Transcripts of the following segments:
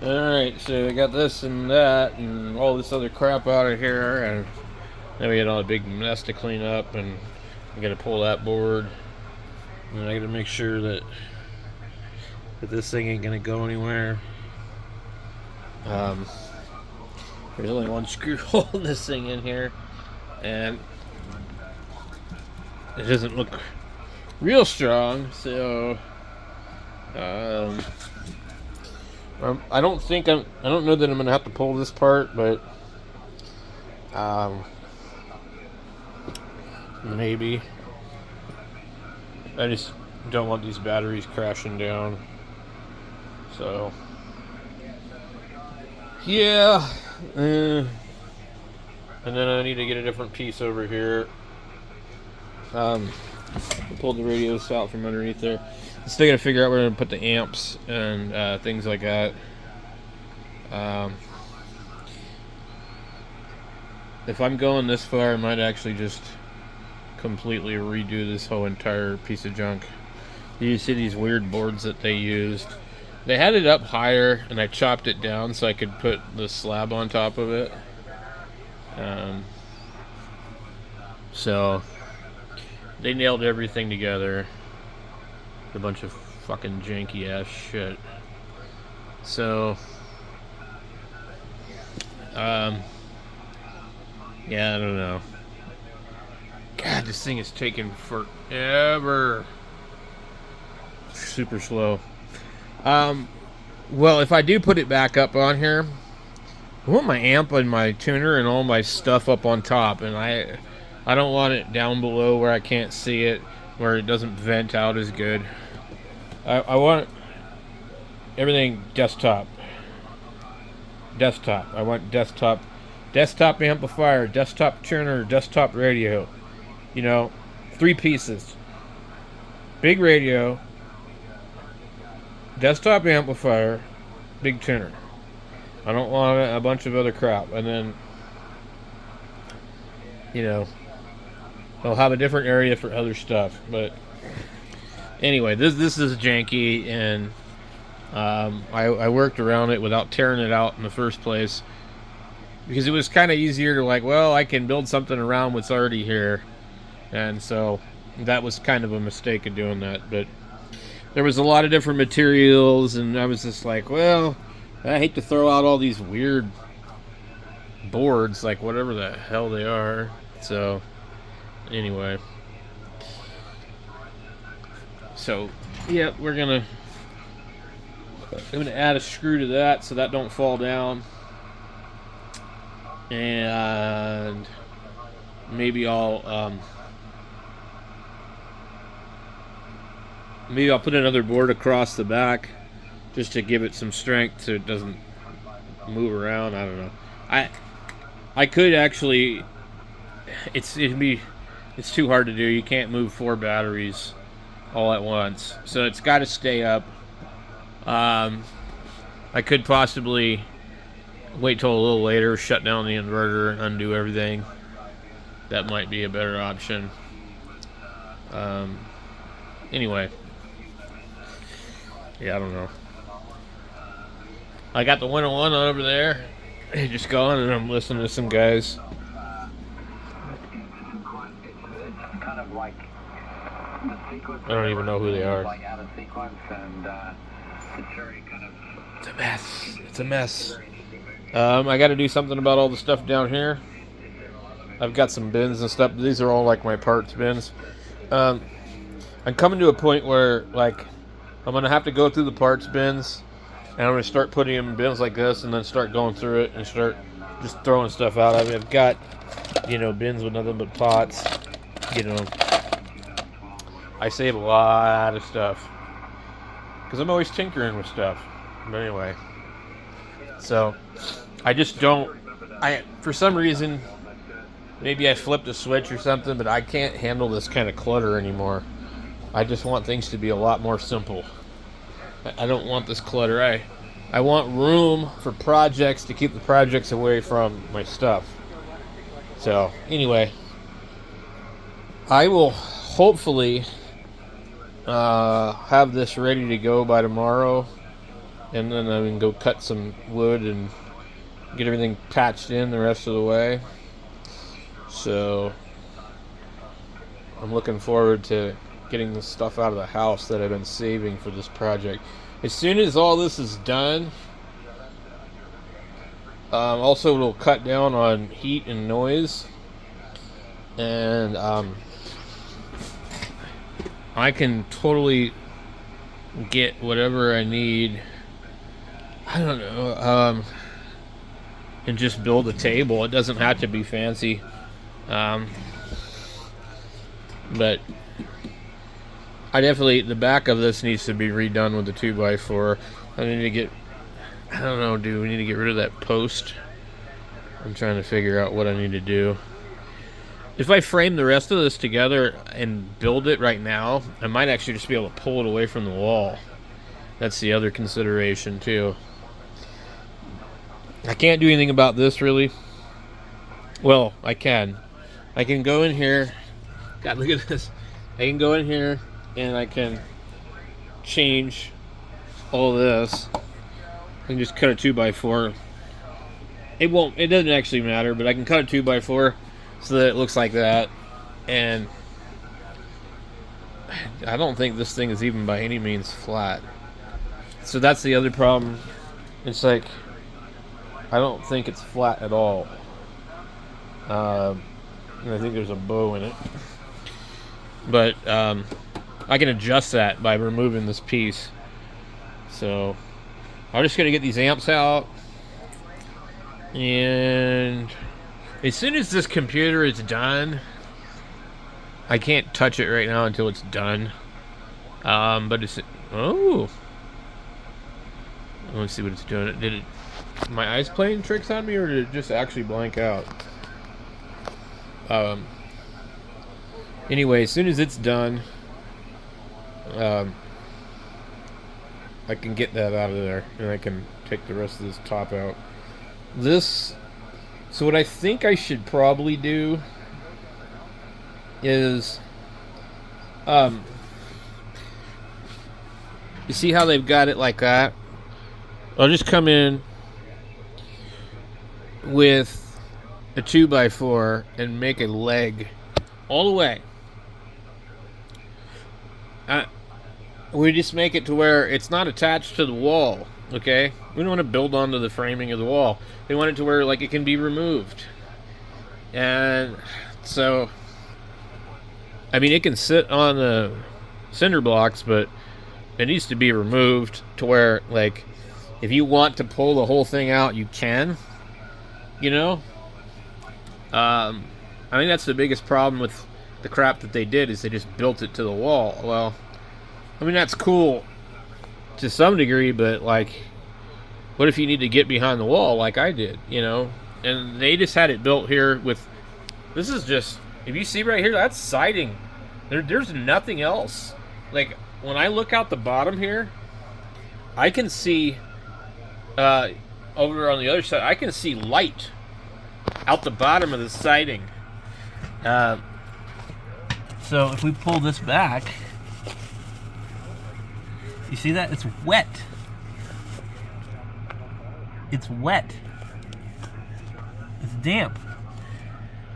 Alright, so we got this and that and all this other crap out of here, and then we got all a big mess to clean up, and I gotta pull that board, and I gotta make sure that this thing ain't gonna go anywhere. Um, there's only one screw holding this thing in here, and it doesn't look real strong, so I don't think I don't know that I'm gonna have to pull this part, but maybe. I just don't want these batteries crashing down. So yeah, and then I need to get a different piece over here. I pulled the radios out from underneath there. Still gotta figure out where to put the amps and things like that. If I'm going this far, I might actually just completely redo this whole entire piece of junk. You see these weird boards that they used. They had it up higher, and I chopped it down so I could put the slab on top of it. So they nailed everything together. A bunch of fucking janky ass shit. So, yeah, I don't know. God, this thing is taking forever. Super slow. Well, if I do put it back up on here, I want my amp and my tuner and all my stuff up on top, and I don't want it down below where I can't see it, where it doesn't vent out as good. I want everything desktop. I want desktop amplifier, desktop tuner, desktop radio. 3 pieces. Big radio, desktop amplifier, big tuner. I don't want a bunch of other crap. And then, they'll have a different area for other stuff. But anyway, this is janky, and I worked around it without tearing it out in the first place, because it was kind of easier to I can build something around what's already here. And so that was kind of a mistake of doing that. But there was a lot of different materials, and I was just like, I hate to throw out all these weird boards, like whatever the hell they are. So anyway, yeah, I'm gonna add a screw to that so that don't fall down, and maybe I'll put another board across the back just to give it some strength so it doesn't move around. I don't know. I could actually. It's too hard to do. You can't move 4 batteries all at once, so it's got to stay up. I could possibly wait till a little later, shut down the inverter, and undo everything. That might be a better option. Anyway, yeah, I don't know. I got the 101 over there, just going, and I'm listening to some guys. I don't even know who they are. It's a mess. I got to do something about all the stuff down here. I've got some bins and stuff. These are all like my parts bins. I'm coming to a point where I'm gonna have to go through the parts bins, and I'm gonna start putting them in bins like this, and then start going through it and start just throwing stuff out. I've got bins with nothing but pots. I save a lot of stuff because I'm always tinkering with stuff. But anyway, so I just don't. For some reason, maybe I flipped a switch or something, but I can't handle this kind of clutter anymore. I just want things to be a lot more simple. I don't want this clutter. I want room for projects to keep the projects away from my stuff. So anyway, I will hopefully have this ready to go by tomorrow, and then I can go cut some wood and get everything patched in the rest of the way. So I'm looking forward to getting the stuff out of the house that I've been saving for this project. As soon as all this is done, also it'll cut down on heat and noise, and I can totally get whatever I need. I don't know, and just build a table. It doesn't have to be fancy, but I definitely, the back of this needs to be redone with the 2x4. I need to get, I don't know, do we need to get rid of that post? I'm trying to figure out what I need to do. If I frame the rest of this together and build it right now, I might actually just be able to pull it away from the wall. That's the other consideration too. I can't do anything about this really. Well, I can. I can go in here. God, look at this. I can go in here and I can change all this. I can just cut a 2x4. It doesn't actually matter, but I can cut a 2x4 so that it looks like that. And I don't think this thing is even by any means flat. So that's the other problem. It's like, I don't think it's flat at all. And I think there's a bow in it. But I can adjust that by removing this piece. So I'm just going to get these amps out. And as soon as this computer is done, I can't touch it right now until it's done. But it's, oh, let's see what it's doing. Did it, my eyes playing tricks on me, or did it just actually blank out? Anyway, as soon as it's done, I can get that out of there, and I can take the rest of this top out. So what I think I should probably do is, you see how they've got it like that? I'll just come in with a 2x4 and make a leg all the way. We just make it to where it's not attached to the wall, okay? We don't want to build onto the framing of the wall. We want it to where, like, it can be removed. And so, I mean, it can sit on the cinder blocks, but it needs to be removed to where, like, if you want to pull the whole thing out, you can, you know? I think that's the biggest problem with the crap that they did, is they just built it to the wall. Well, I mean, that's cool to some degree, but, like, what if you need to get behind the wall like I did, you know? And they just had it built here with, this is just, if you see right here, that's siding. There's nothing else. Like, when I look out the bottom here, I can see, over on the other side, I can see light out the bottom of the siding. So if we pull this back, you see that? It's wet. It's wet. It's damp.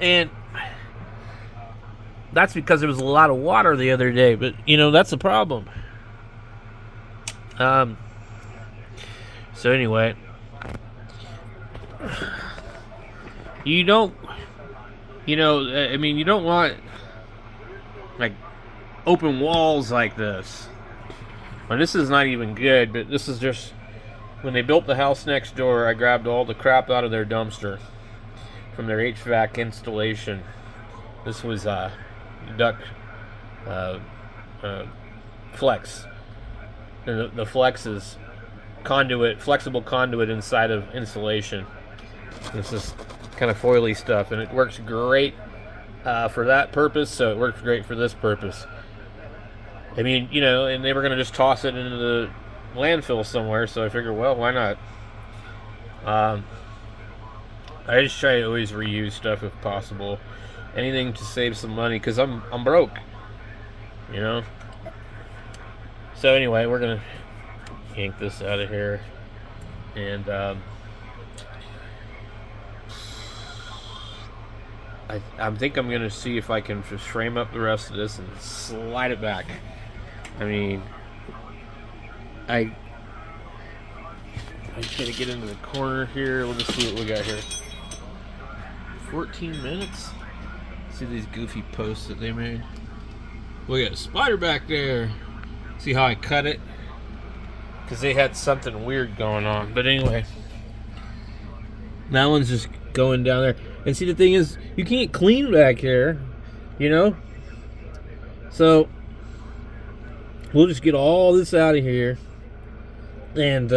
And that's because there was a lot of water the other day, but, you know, that's a problem. So anyway, you don't, you know, I mean, you don't want, like, open walls like this. Well, this is not even good, but this is just, when they built the house next door, I grabbed all the crap out of their dumpster from their HVAC installation. This was duct flex. And the flex is conduit, flexible conduit inside of insulation. This is kind of foily stuff, and it works great for that purpose, so it works great for this purpose. I mean, you know, and they were going to just toss it into the landfill somewhere, so I figured, well, why not? I just try to always reuse stuff if possible. Anything to save some money, because I'm broke, you know? So anyway, we're going to yank this out of here. And I think I'm going to see if I can just frame up the rest of this and slide it back. I mean, I'm going to get into the corner here. We'll just see what we got here. 14 minutes. See these goofy posts that they made? We got a spider back there. See how I cut it? Because they had something weird going on. But anyway, that one's just going down there. And see, the thing is, you can't clean back here, you know? So, we'll just get all this out of here. And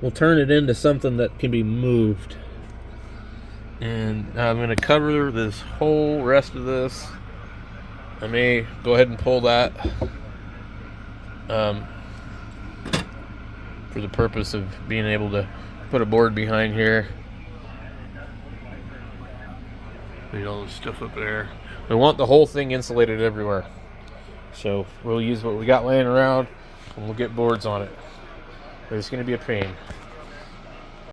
we'll turn it into something that can be moved. And I'm going to cover this whole rest of this. I may go ahead and pull that for the purpose of being able to put a board behind here. Leave all this stuff up there. We want the whole thing insulated everywhere. So we'll use what we got laying around and we'll get boards on it. But it's going to be a pain.